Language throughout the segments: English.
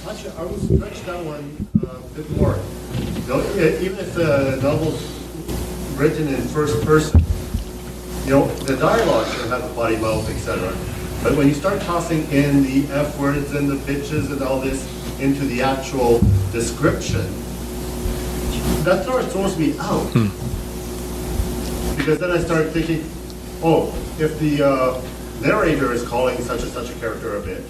Actually, I would stretch that one a bit more. Even if the novel's written in first person, the dialogue should have a body, mouth, etc. But when you start tossing in the F words and the bitches and all this into the actual description, that throws me out. Because then I start thinking, if the narrator is calling such and such a character a bitch,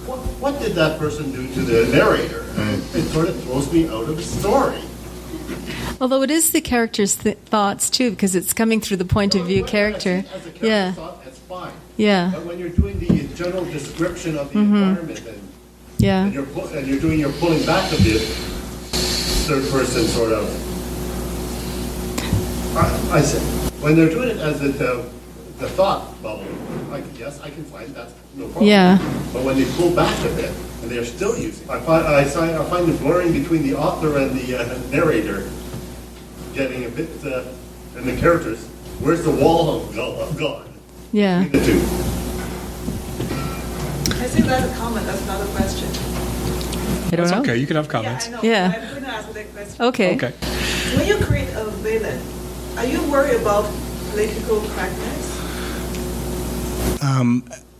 what did that person do to the narrator? And it sort of throws me out of the story. Although it is the character's thoughts too, because it's coming through the point of view character. As a character's thought, that's fine. Yeah. But when you're doing the general description of the environment, and you're doing your pulling back of the third person sort of, I said, when they're doing it as the thought bubble, yes, I can find that's no problem. Yeah. But when they pull back a bit, and they're still using, I find the blurring between the author and the narrator getting a bit, and the characters. Where's the wall gone? Yeah. Between the two. I think that's a comment. That's not a question. I don't know. Okay, you can have comments. Yeah, I know. Yeah. I'm going to ask that question. Okay. When you create a villain, are you worried about political correctness?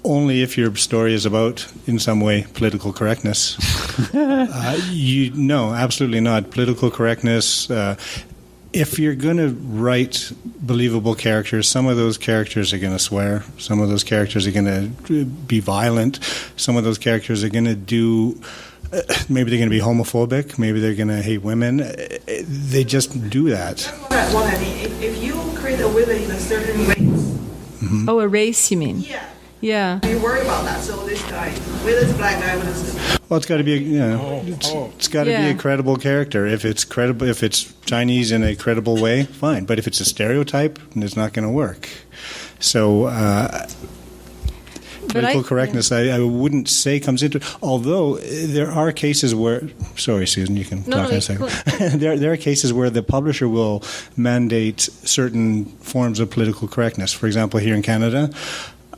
Only if your story is about, in some way, political correctness. No, absolutely not. Political correctness. If you're going to write believable characters, some of those characters are going to swear. Some of those characters are going to be violent. Some of those characters are going to do. Maybe they're going to be homophobic. Maybe they're going to hate women. They just do that. That's what I mean. If you create a villain in a certain race. Mm-hmm. Oh, a race, you mean? Yeah. Yeah. You worry about that. So this guy, whether it's a black guy, whether it's well, it's got to be it's got to be a credible character. If it's credible, if it's Chinese in a credible way, fine. But if it's a stereotype, it's not going to work. So political correctness, I wouldn't say comes into. Although there are cases where, sorry, Susan, you can talk in a second. There are cases where the publisher will mandate certain forms of political correctness. For example, here in Canada.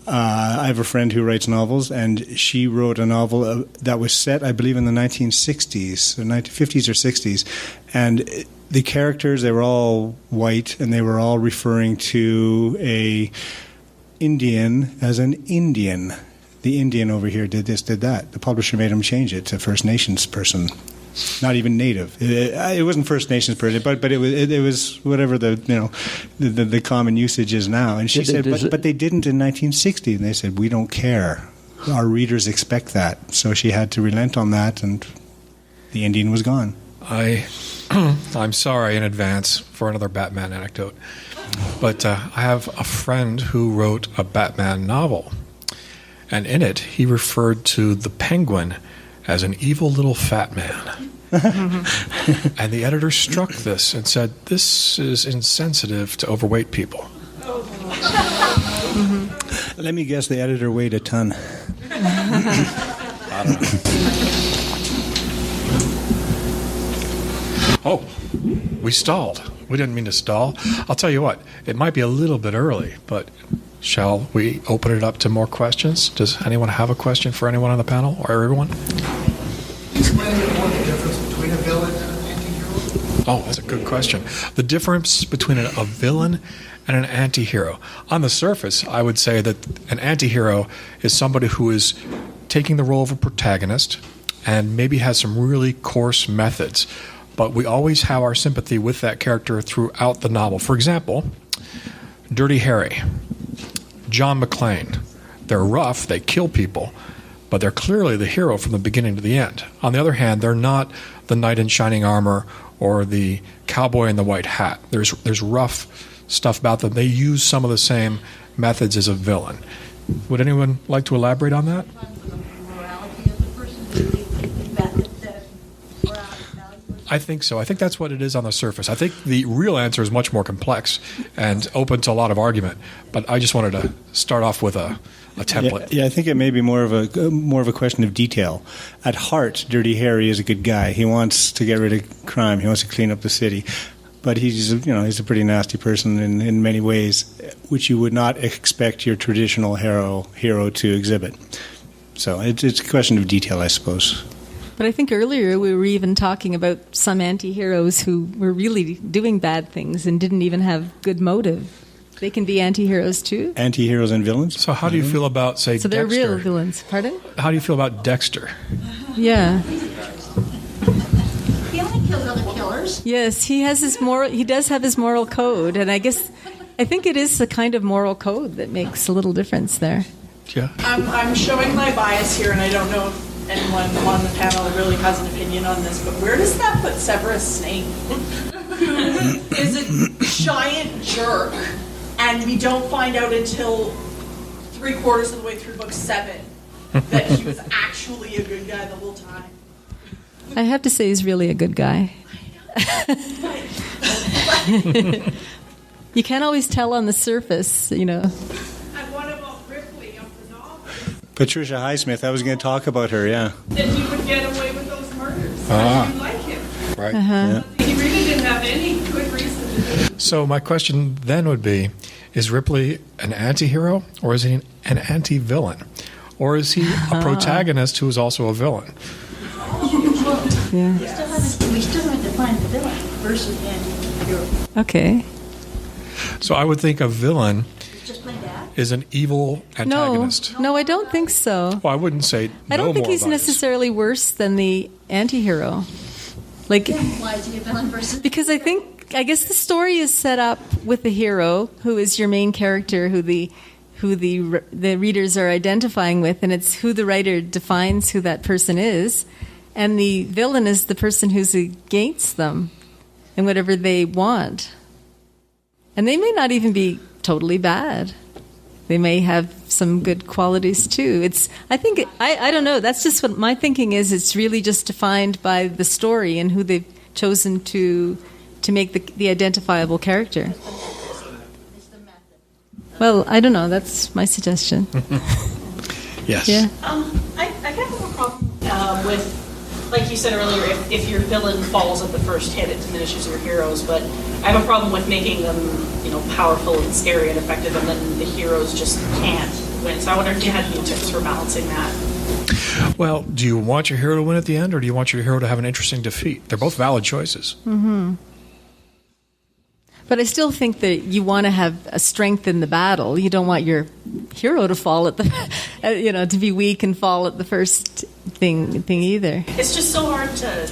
I have a friend who writes novels, and she wrote a novel that was set, I believe, in the 1960s, or 1950s or 60s. And the characters, they were all white, and they were all referring to a Indian as an Indian. The Indian over here did this, did that. The publisher made him change it to First Nations person. Not even native. It wasn't First Nations person, but it was whatever the common usage is now. And she said, but they didn't in 1960. And they said, we don't care. Our readers expect that. So she had to relent on that, and the Indian was gone. I'm sorry in advance for another Batman anecdote, but I have a friend who wrote a Batman novel, and in it he referred to the Penguin as an evil little fat man. And the editor struck this and said, this is insensitive to overweight people. Let me guess, the editor weighed a ton. I don't know. Oh, we stalled. We didn't mean to stall. I'll tell you what, it might be a little bit early, but shall we open it up to more questions? Does anyone have a question for anyone on the panel, or everyone? Explain a bit more the difference between a villain and an anti-hero. Oh, that's a good question. The difference between a villain and an anti-hero. On the surface, I would say that an anti-hero is somebody who is taking the role of a protagonist and maybe has some really coarse methods, but we always have our sympathy with that character throughout the novel. For example, Dirty Harry, John McClane. They're rough, they kill people, but they're clearly the hero from the beginning to the end. On the other hand, they're not the knight in shining armor or the cowboy in the white hat. There's rough stuff about them. They use some of the same methods as a villain. Would anyone like to elaborate on that? I think so. I think that's what it is on the surface. I think the real answer is much more complex and open to a lot of argument. But I just wanted to start off with a template. Yeah, I think it may be more of a question of detail. At heart, Dirty Harry is a good guy. He wants to get rid of crime. He wants to clean up the city. But he's a pretty nasty person in many ways, which you would not expect your traditional hero to exhibit. So it's a question of detail, I suppose. But I think earlier we were even talking about some anti-heroes who were really doing bad things and didn't even have good motive. They can be anti-heroes too. Anti-heroes and villains. So how do you feel about, say, So they're Dexter? real villains. Pardon? How do you feel about Dexter? Yeah. He only kills other killers. Yes, he has his moral. He does have his moral code, and I think it is the kind of moral code that makes a little difference there. Yeah. I'm showing my bias here, and I don't know if anyone on the panel really has an opinion on this, but where does that put Severus Snape, who is a giant jerk, and we don't find out until 3/4 of the way through book 7 that he was actually a good guy the whole time. I have to say, he's really a good guy. You can't always tell on the surface, you know. And what about Ripley of the novel? Patricia Highsmith, I was going to talk about her, yeah. That he would get away with those murders. Ah. I do like him. Right. Yeah. He really didn't have any good reason to do it. So my question then would be, is Ripley an anti-hero or is he an anti-villain? Or is he a protagonist who is also a villain? Yeah. We still haven't defined the villain versus the anti-hero. Okay. So I would think a villain It's just plain bad. is an evil antagonist. No, I don't think so. Well, I wouldn't say I don't think more he's about it. necessarily worse than the anti-hero. Like, Then why is he a villain versus? because I guess the story is set up with the hero, who is your main character, who the readers are identifying with, and it's who the writer defines who that person is, and the villain is the person who's against them and whatever they want. And they may not even be totally bad. They may have some good qualities too. I don't know. That's just what my thinking is. It's really just defined by the story and who they've chosen to make the identifiable character. It's the method. Well, I don't know. That's my suggestion. Yes. Yeah. I kind of have a problem with, like you said earlier, if your villain falls at the first hit, it diminishes your heroes. But I have a problem with making them, powerful and scary and effective, and then the heroes just can't win. So I wonder if you had any tips for balancing that. Well, do you want your hero to win at the end, or do you want your hero to have an interesting defeat? They're both valid choices. Mm-hmm. But I still think that you want to have a strength in the battle. You don't want your hero to fall at the, to be weak and fall at the first thing either. It's just so hard to,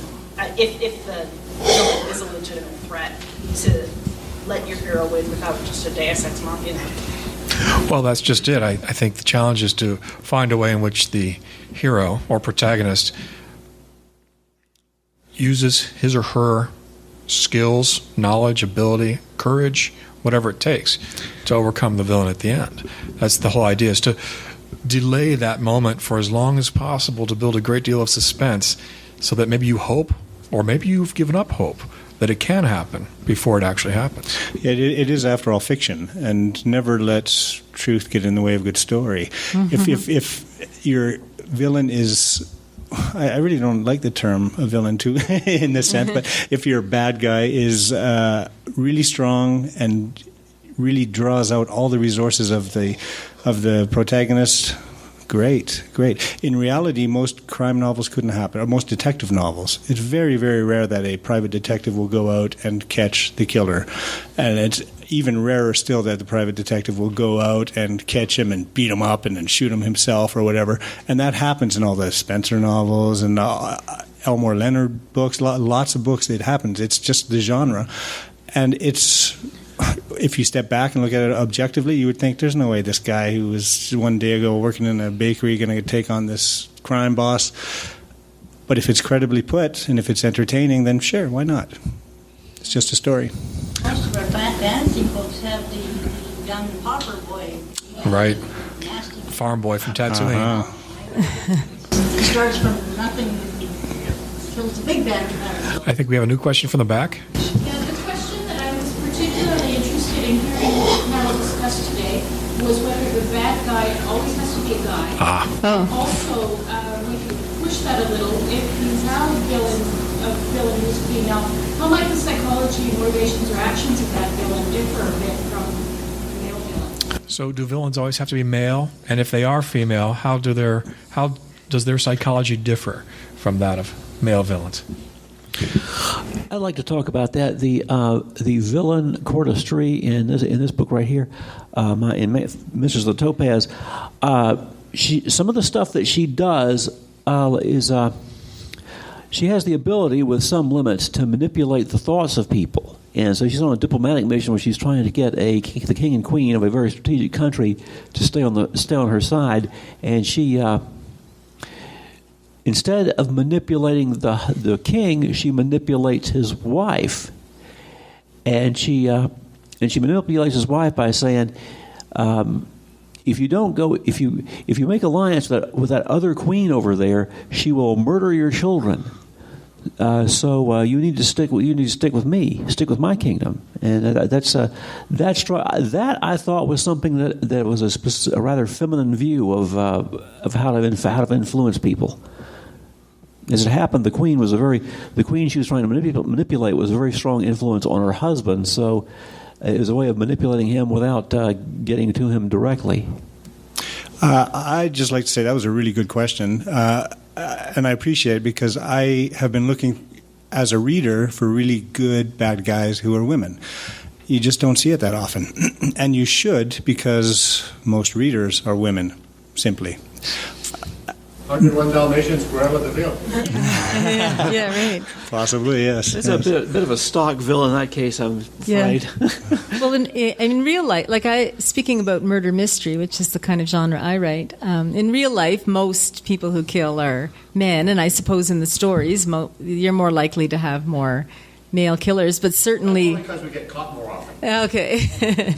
if the villain is a legitimate threat, to let your hero win without just a deus ex machina. Well, that's just it. I think the challenge is to find a way in which the hero or protagonist uses his or her skills, knowledge, ability, courage, whatever it takes to overcome the villain at the end. That's the whole idea, is to delay that moment for as long as possible to build a great deal of suspense so that maybe you hope, or maybe you've given up hope, that it can happen before it actually happens. Yeah, it is, after all, fiction, and never lets truth get in the way of good story. Mm-hmm. If your villain is, I really don't like the term a villain too in this sense, but if your bad guy is really strong and really draws out all the resources of the protagonist, great. In reality, most crime novels couldn't happen, or most detective novels. It's very, very rare that a private detective will go out and catch the killer. And it's even rarer still that the private detective will go out and catch him and beat him up and then shoot him himself or whatever. And that happens in all the Spencer novels and Elmore Leonard books, lots of books. It happens. It's just the genre. And if you step back and look at it objectively, you would think there's no way this guy who was one day ago working in a bakery going to take on this crime boss. But if it's credibly put and if it's entertaining, then sure, why not? It's just a story. Most of our fantasy books have the young pauper boy. Right. Nasty. Farm boy from Tatooine. He starts from nothing, kills the big bad guy. I think we have a new question from the back. Yeah, the question that I was particularly interested in hearing the panel discuss today was whether the bad guy always has to be a guy. Also, we could push that a little. If you have a villain who's female, how might the psychology, motivations, or actions of that villain differ a bit from the male villain? So do villains always have to be male? And if they are female, how does their psychology differ from that of male villains. I'd like to talk about that. The villain Cordestry in this book right here, Mistress of the Topaz. Some of the stuff that she does is she has the ability, with some limits, to manipulate the thoughts of people. And so she's on a diplomatic mission where she's trying to get the king and queen of a very strategic country to stay on her side, and she. Instead of manipulating the king, she manipulates his wife, and she manipulates his wife by saying, if you make alliance with that other queen over there, she will murder your children. So you need to stick with me, stick with my kingdom, and that I thought was something that was a rather feminine view of how to influence people. As it happened, the queen she was trying to manipulate was a very strong influence on her husband. So it was a way of manipulating him without getting to him directly. I'd just like to say that was a really good question, and I appreciate it because I have been looking as a reader for really good bad guys who are women. You just don't see it that often, and you should, because most readers are women, simply. 101 Dalmatians, Cruella de Vil. Yeah, right. Possibly, yes. It's a bit of a stock villain in that case, I'm afraid. Yeah. Well, in real life, speaking about murder mystery, which is the kind of genre I write, in real life, most people who kill are men, and I suppose in the stories, you're more likely to have more male killers, but certainly... Only because we get caught more often. Okay.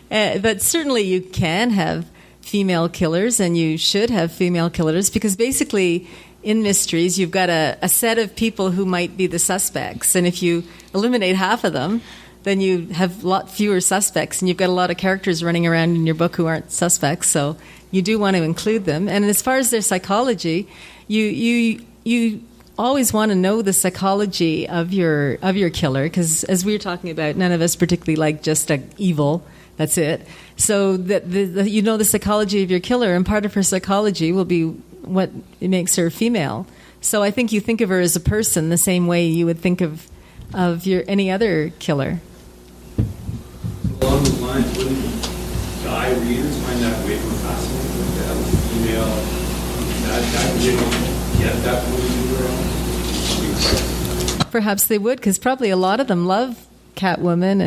But certainly you can have female killers, and you should have female killers, because basically in mysteries you've got a set of people who might be the suspects, and if you eliminate half of them, then you have a lot fewer suspects, and you've got a lot of characters running around in your book who aren't suspects, so you do want to include them. And as far as their psychology, you always want to know the psychology of your killer, because as we were talking about, none of us particularly like just evil. That's it. So that you know the psychology of your killer, and part of her psychology will be what makes her female. So I think you think of her as a person the same way you would think of any other killer. Along those lines, wouldn't guy readers find that way more fascinating to have a female that you don't get that movie? Perhaps they would, because probably a lot of them love Catwoman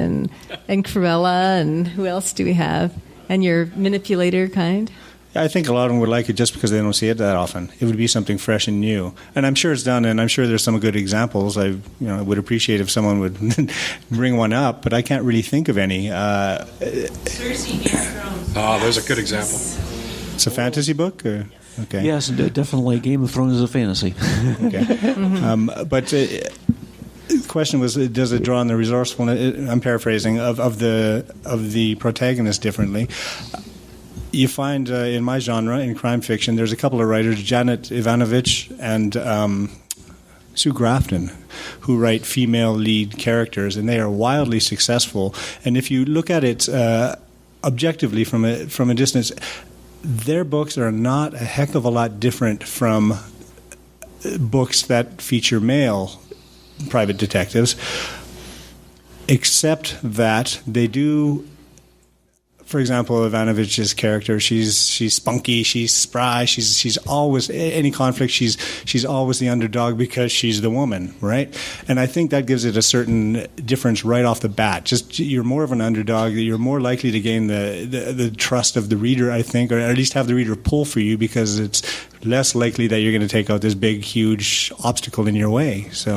and Cruella, and who else do we have? And your manipulator kind? I think a lot of them would like it just because they don't see it that often. It would be something fresh and new. And I'm sure it's done, and I'm sure there's some good examples. I would appreciate if someone would bring one up, but I can't really think of any. Cersei, Game of Thrones. Oh, there's a good example. It's a fantasy book? Or? Okay. Yes, definitely Game of Thrones is a fantasy. Okay. But... the question was, does it draw on the resourcefulness? I'm paraphrasing of the protagonist differently. You find in my genre, in crime fiction, there's a couple of writers, Janet Ivanovich and Sue Grafton, who write female lead characters, and they are wildly successful. And if you look at it objectively from a distance, their books are not a heck of a lot different from books that feature male private detectives, except that they do. For example, Ivanovich's character, she's spunky, she's spry, she's always any conflict. She's always the underdog because she's the woman, right? And I think that gives it a certain difference right off the bat. Just you're more of an underdog, you're more likely to gain the trust of the reader, I think, or at least have the reader pull for you, because it's less likely that you're going to take out this big, huge obstacle in your way. So,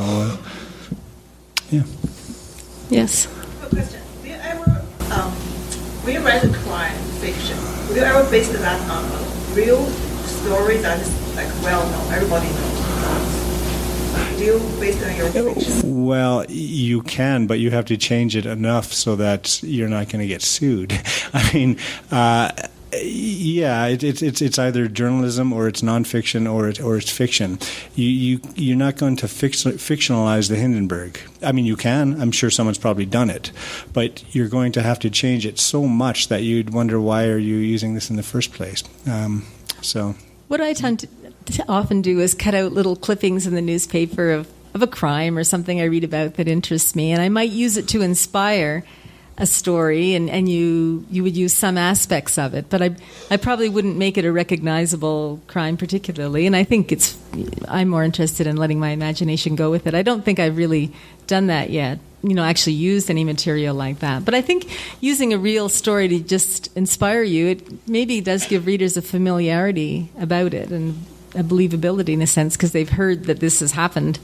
yeah. Yes. Question. We write a crime fiction. Will you ever base that on a real story that is well known, everybody knows? Do you base it on your fiction? Well, you can, but you have to change it enough so that you're not going to get sued. I mean, yeah, it's either journalism or it's nonfiction or it's fiction. You're not going to fictionalize the Hindenburg. I mean, you can. I'm sure someone's probably done it, but you're going to have to change it so much that you'd wonder, why are you using this in the first place? So what I tend often do is cut out little clippings in the newspaper of a crime or something I read about that interests me, and I might use it to inspire a story, and you would use some aspects of it, but I probably wouldn't make it a recognizable crime particularly, and I think I'm more interested in letting my imagination go with it. I don't think I've really done that yet, actually used any material like that. But I think using a real story to just inspire you, it maybe does give readers a familiarity about it and a believability in a sense, because they've heard that this has happened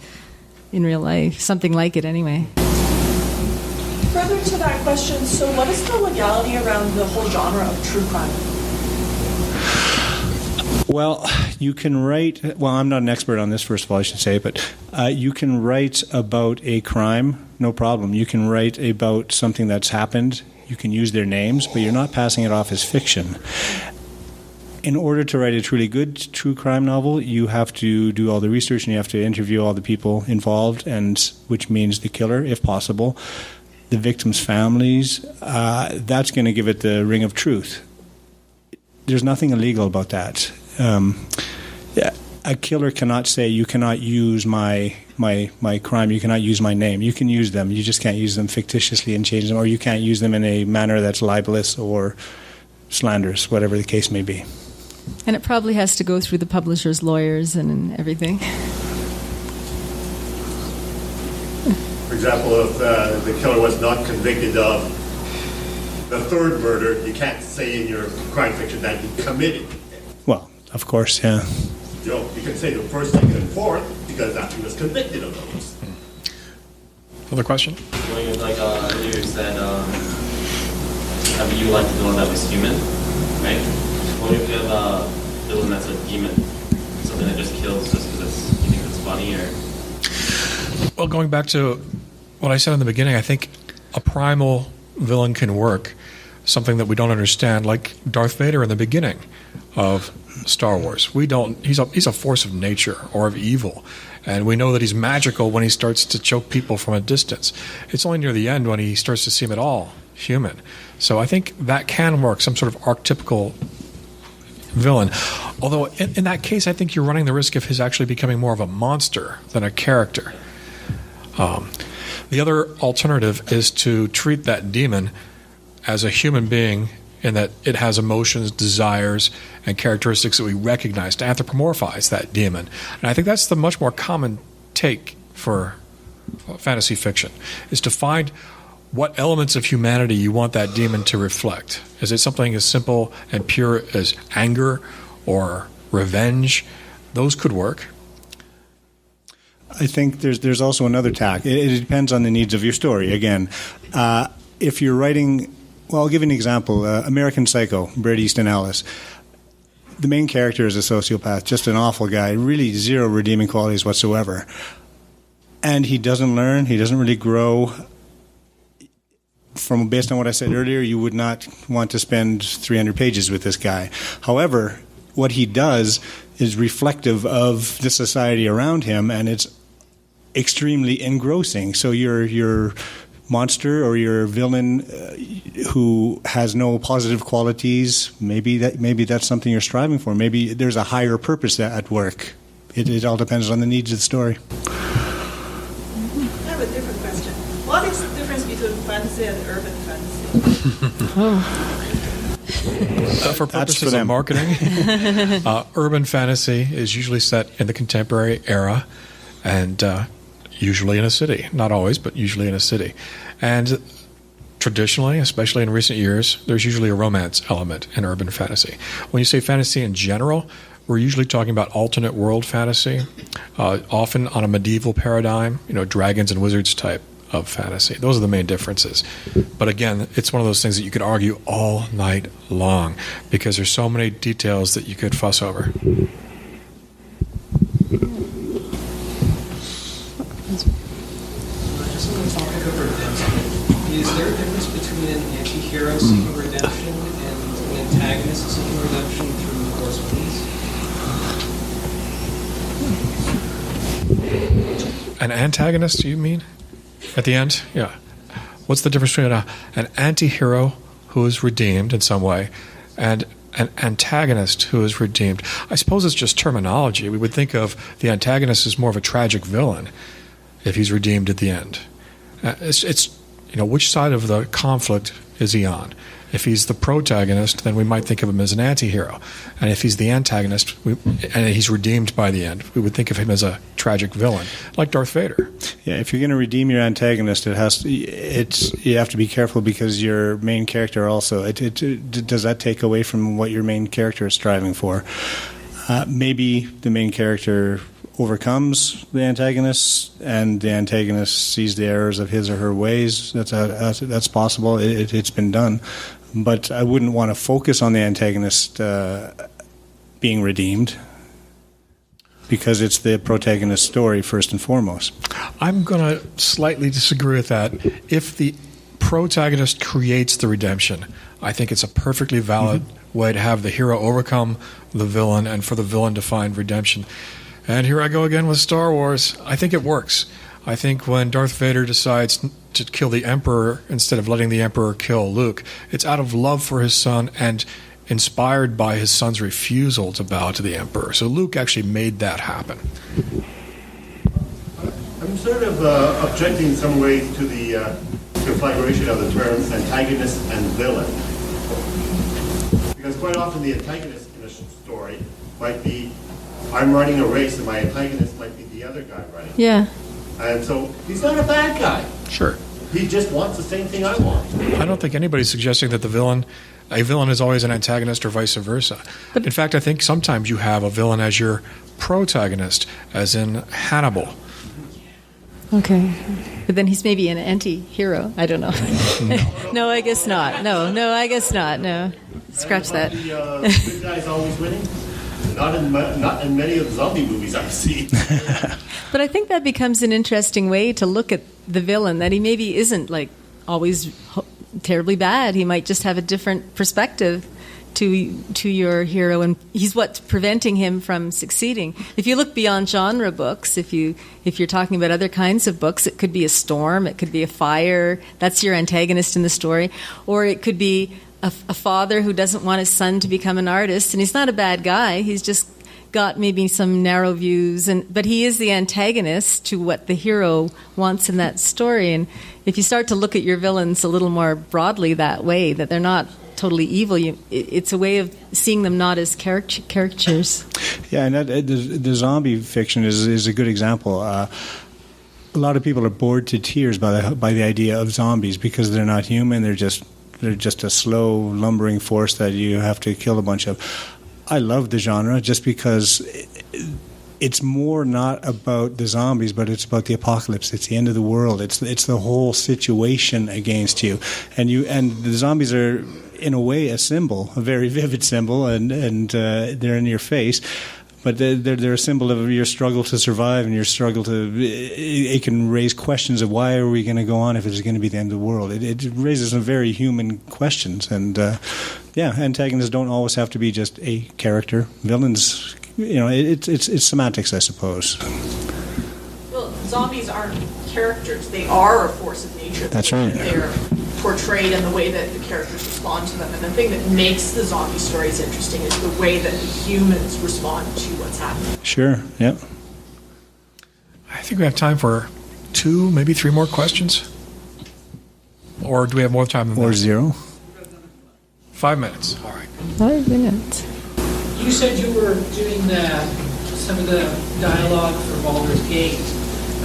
in real life, something like it anyway. Further to that question, so what is the legality around the whole genre of true crime? Well, you can write, well, I'm not an expert on this, first of all, I should say, but you can write about a crime, no problem. You can write about something that's happened. You can use their names, but you're not passing it off as fiction. In order to write a truly good true crime novel, you have to do all the research and you have to interview all the people involved, and which means the killer, if possible, the victims' families. That's going to give it the ring of truth. There's nothing illegal about that. A killer cannot say, you cannot use my crime, you cannot use my name. You can use them, you just can't use them fictitiously and change them, or you can't use them in a manner that's libelous or slanderous, whatever the case may be. And it probably has to go through the publisher's lawyers and everything. For example, if the killer was not convicted of the third murder, you can't say in your crime fiction that he committed it. Well, of course, yeah. You can say the first, second, and fourth because after he was convicted of those. Other question? Like you said, you like the one that was human, right? What if you have a villain that's a demon, something that just kills just because you think it's funny, or? Well, going back to what I said in the beginning, I think a primal villain can work, something that we don't understand, like Darth Vader in the beginning of Star Wars. We don't. He's a force of nature or of evil, and we know that he's magical when he starts to choke people from a distance. It's only near the end when he starts to seem at all human. So I think that can work, some sort of archetypical villain. Although in that case, I think you're running the risk of his actually becoming more of a monster than a character. The other alternative is to treat that demon as a human being, in that it has emotions, desires, and characteristics that we recognize, to anthropomorphize that demon. And I think that's the much more common take for fantasy fiction, is to find what elements of humanity you want that demon to reflect. Is it something as simple and pure as anger or revenge? Those could work. I think there's also another tack. It depends on the needs of your story. Again, if you're writing, well, I'll give you an example. American Psycho, Bret Easton Ellis. The main character is a sociopath, just an awful guy, really zero redeeming qualities whatsoever. And he doesn't learn, he doesn't really grow. Based on what I said earlier, you would not want to spend 300 pages with this guy. However, what he does is reflective of the society around him, and it's extremely engrossing. So your monster or your villain who has no positive qualities, maybe that's something you're striving for. Maybe there's a higher purpose at work. It all depends on the needs of the story. I have a different question. What is the difference between fantasy and urban fantasy? For purposes of marketing, urban fantasy is usually set in the contemporary era, and usually in a city. Not always, but usually in a city. And traditionally, especially in recent years, there's usually a romance element in urban fantasy. When you say fantasy in general, we're usually talking about alternate world fantasy, often on a medieval paradigm, dragons and wizards type of fantasy. Those are the main differences. But again, it's one of those things that you could argue all night long because there's so many details that you could fuss over. Is there a difference between an anti-hero seeking redemption and an antagonist seeking redemption through the course of these? An antagonist, you mean? At the end? Yeah. What's the difference between an anti-hero who is redeemed in some way and an antagonist who is redeemed. I suppose it's just terminology. We would think of the antagonist as more of a tragic villain if he's redeemed at the end. It's which side of the conflict is he on? If he's the protagonist, then we might think of him as an anti-hero. And if he's the antagonist, and he's redeemed by the end, we would think of him as a tragic villain, like Darth Vader. Yeah, if you're going to redeem your antagonist, you have to be careful, because your main character also, does that take away from what your main character is striving for? Maybe the main character overcomes the antagonist, and the antagonist sees the errors of his or her ways. That's possible. It's been done. But I wouldn't want to focus on the antagonist being redeemed, because it's the protagonist's story first and foremost. I'm going to slightly disagree with that. If the protagonist creates the redemption, I think it's a perfectly valid way to have the hero overcome the villain and for the villain to find redemption. And here I go again with Star Wars. I think it works. I think when Darth Vader decides to kill the Emperor instead of letting the Emperor kill Luke, it's out of love for his son and inspired by his son's refusal to bow to the Emperor. So Luke actually made that happen. I'm sort of objecting in some ways to the conflagration of the terms antagonist and villain. Because quite often the antagonist in a story might be, I'm running a race and my antagonist might be the other guy running. Yeah. And so he's not a bad guy. Sure. He just wants the same thing I want. I don't think anybody's suggesting that a villain is always an antagonist or vice versa. In fact, I think sometimes you have a villain as your protagonist, as in Hannibal. Okay. But then he's maybe an anti-hero. I don't know. No, I guess not. No, I guess not. No. Scratch that. The good guy's always winning? Not in many of the zombie movies I've seen. But I think that becomes an interesting way to look at the villain, that he maybe isn't like always terribly bad. He might just have a different perspective to your hero, and he's what's preventing him from succeeding. If you look beyond genre books, if you're talking about other kinds of books, it could be a storm, it could be a fire. That's your antagonist in the story, or it could be a father who doesn't want his son to become an artist, and he's not a bad guy. He's just got maybe some narrow views, but he is the antagonist to what the hero wants in that story. And if you start to look at your villains a little more broadly that way, that they're not totally evil, it's a way of seeing them not as caricatures. Yeah, and the zombie fiction is a good example. A lot of people are bored to tears by the idea of zombies, because they're not human. They're just a slow, lumbering force that you have to kill a bunch of. I love the genre just because it's more not about the zombies, but it's about the apocalypse. It's the end of the world. It's the whole situation against you, and the zombies are in a way a symbol, a very vivid symbol, and they're in your face. But they're a symbol of your struggle to survive and your struggle to. It can raise questions of why are we going to go on if it's going to be the end of the world. It raises some very human questions, and antagonists don't always have to be just a character. Villains, it's semantics, I suppose. Well, zombies aren't characters; they are a force of nature. That's right. They're portrayed in the way that the characters respond to them. And the thing that makes the zombie stories interesting is the way that the humans respond to what's happening. Sure, yep. I think we have time for 2, maybe 3 more questions. Or do we have more time than that? Or 0. 5 minutes. All right. 5 minutes. You said you were doing some of the dialogue for Baldur's Gate.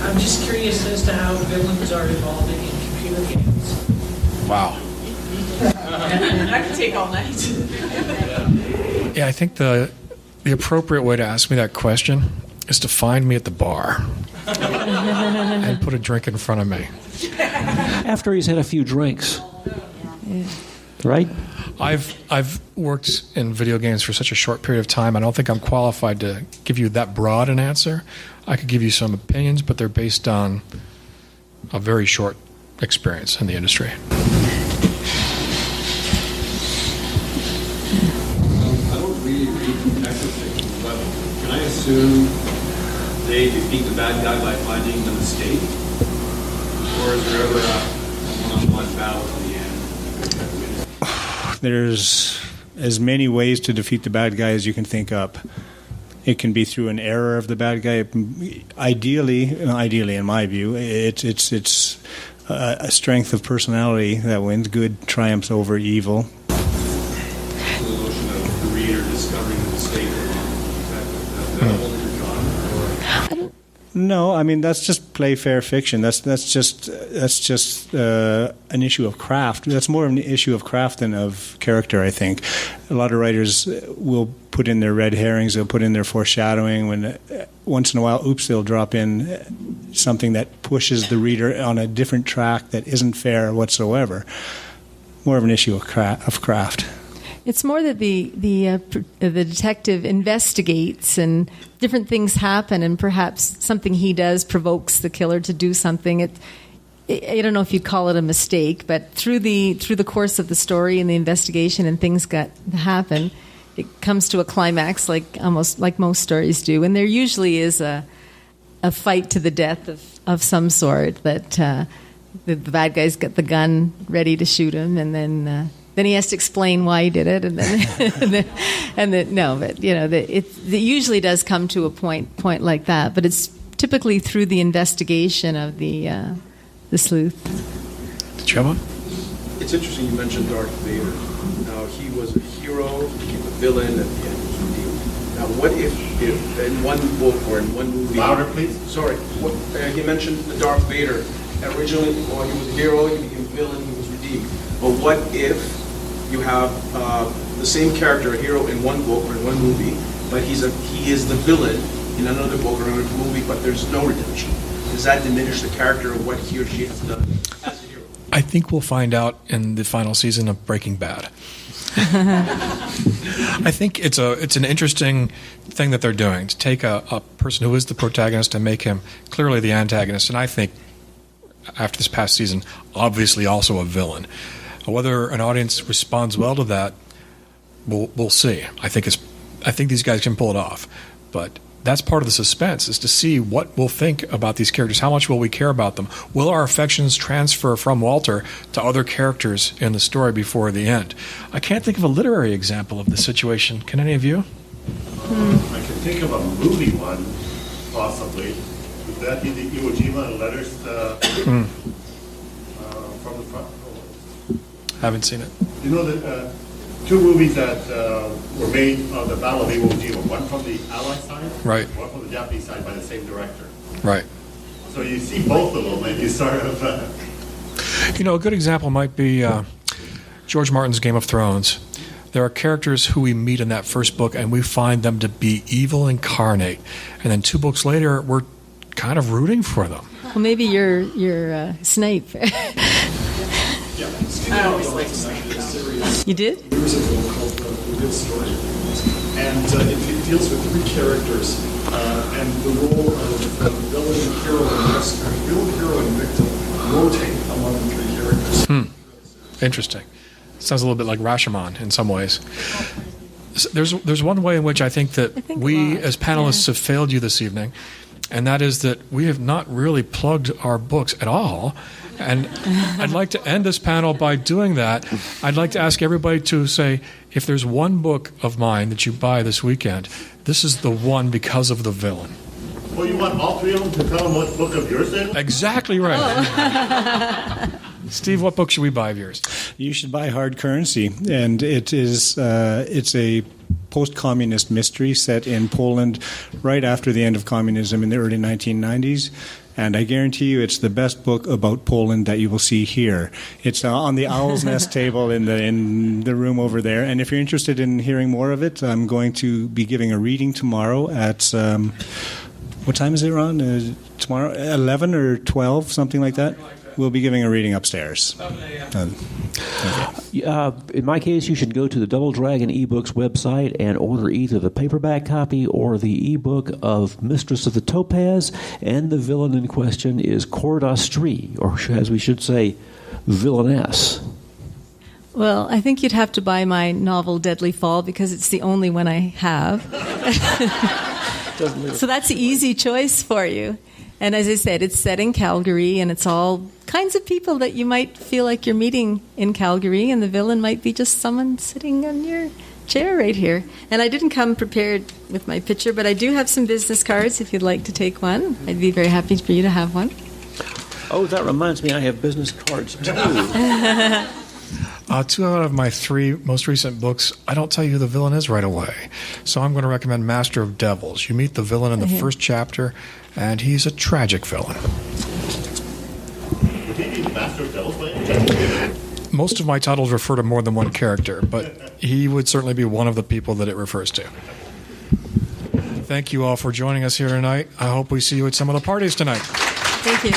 I'm just curious as to how villains are evolving in computer games. Wow. I could take all night. Yeah, I think the appropriate way to ask me that question is to find me at the bar and put a drink in front of me. After he's had a few drinks. Right? I've worked in video games for such a short period of time, I don't think I'm qualified to give you that broad an answer. I could give you some opinions, but they're based on a very short experience in the industry. I don't really read detective fiction, but can I assume they defeat the bad guy by finding the mistake? Or is there ever a one-on-one battle in the end? There's as many ways to defeat the bad guy as you can think up. It can be through an error of the bad guy. Ideally, in my view, it's a strength of personality that wins. Good triumphs over evil. The notion of the reader discovering the mistake. No, I mean that's just play fair fiction. That's just an issue of craft. That's more of an issue of craft than of character, I think. A lot of writers will put in their red herrings. They'll put in their foreshadowing. When once in a while, they'll drop in something that pushes the reader on a different track that isn't fair whatsoever. More of an issue of craft. It's more that the detective investigates and different things happen, and perhaps something he does provokes the killer to do something. I don't know if you'd call it a mistake, but through the course of the story and the investigation and things happen, it comes to a climax, almost like most stories do. And there usually is a fight to the death of some sort. That the bad guy's got the gun ready to shoot him, and then he has to explain why he did it, and then it usually does come to a point like that. But it's typically through the investigation of the sleuth. Did you have one? It's interesting you mentioned Darth Vader. Now he was a hero, he was a villain, and he was redeemed. Now what if in one book or in one movie? Louder, please. Sorry, you mentioned the Darth Vader. Originally, he was a hero, he became a villain, he was redeemed. But what if you have the same character, a hero, in one book or in one movie, but he is the villain in another book or another movie, but there's no redemption? Does that diminish the character of what he or she has done as a hero? I think we'll find out in the final season of Breaking Bad. I think it's an interesting thing that they're doing, to take a person who is the protagonist and make him clearly the antagonist, and I think after this past season, obviously also a villain. Whether an audience responds well to that, we'll see. I think these guys can pull it off, but that's part of the suspense, is to see what we'll think about these characters. How much will we care about them? Will our affections transfer from Walter to other characters in the story before the end? I can't think of a literary example of the situation. Can any of you? I can think of a movie one, possibly. Would that be the Iwo Jima letters from the front? Haven't seen it. You know that two movies that were made on the Battle of Iwo Jima, one from the Allied side, right, one from the Japanese side, by the same director. Right. So you see both of them, and you sort of... a good example might be George Martin's Game of Thrones. There are characters who we meet in that first book, and we find them to be evil incarnate. And then 2 books later, we're kind of rooting for them. Well, maybe you're Snape. I always like Snape. You did? Years ago called The Real Story. And it deals with 3 characters and the role of villain, hero, and rescue. Villain, hero, and victim rotate among the 3 characters. Interesting. Sounds a little bit like Rashomon in some ways. There's one way in which I think that we as panelists have failed you this evening, and that is that we have not really plugged our books at all. And I'd like to end this panel by doing that. I'd like to ask everybody to say, if there's one book of mine that you buy this weekend, this is the one because of the villain. Well, you want all 3 of them to tell them what book of yours they are? Exactly right. Oh. Steve, what book should we buy of yours? You should buy Hard Currency, and it's a post-communist mystery set in Poland right after the end of communism in the early 1990s. And I guarantee you it's the best book about Poland that you will see here. It's on the Owl's Nest table in the room over there. And if you're interested in hearing more of it, I'm going to be giving a reading tomorrow at, what time is it, Ron? Tomorrow, 11 or 12, something like that? We'll be giving a reading upstairs. In my case, you should go to the Double Dragon eBooks website and order either the paperback copy or the ebook of Mistress of the Topaz, and the villain in question is Cour d'Astrie, or as we should say, villainess. Well, I think you'd have to buy my novel Deadly Fall because it's the only one I have. So that's an easy choice for you. And as I said, it's set in Calgary, and it's all kinds of people that you might feel like you're meeting in Calgary, and the villain might be just someone sitting on your chair right here. And I didn't come prepared with my picture, but I do have some business cards if you'd like to take one. I'd be very happy for you to have one. Oh, that reminds me, I have business cards too. 2 out of my 3 most recent books, I don't tell you who the villain is right away. So I'm going to recommend Master of Devils. You meet the villain in the first chapter, and he's a tragic villain. Would he be Master of Devils by any chance? Most of my titles refer to more than one character, but he would certainly be one of the people that it refers to. Thank you all for joining us here tonight. I hope we see you at some of the parties tonight. Thank you.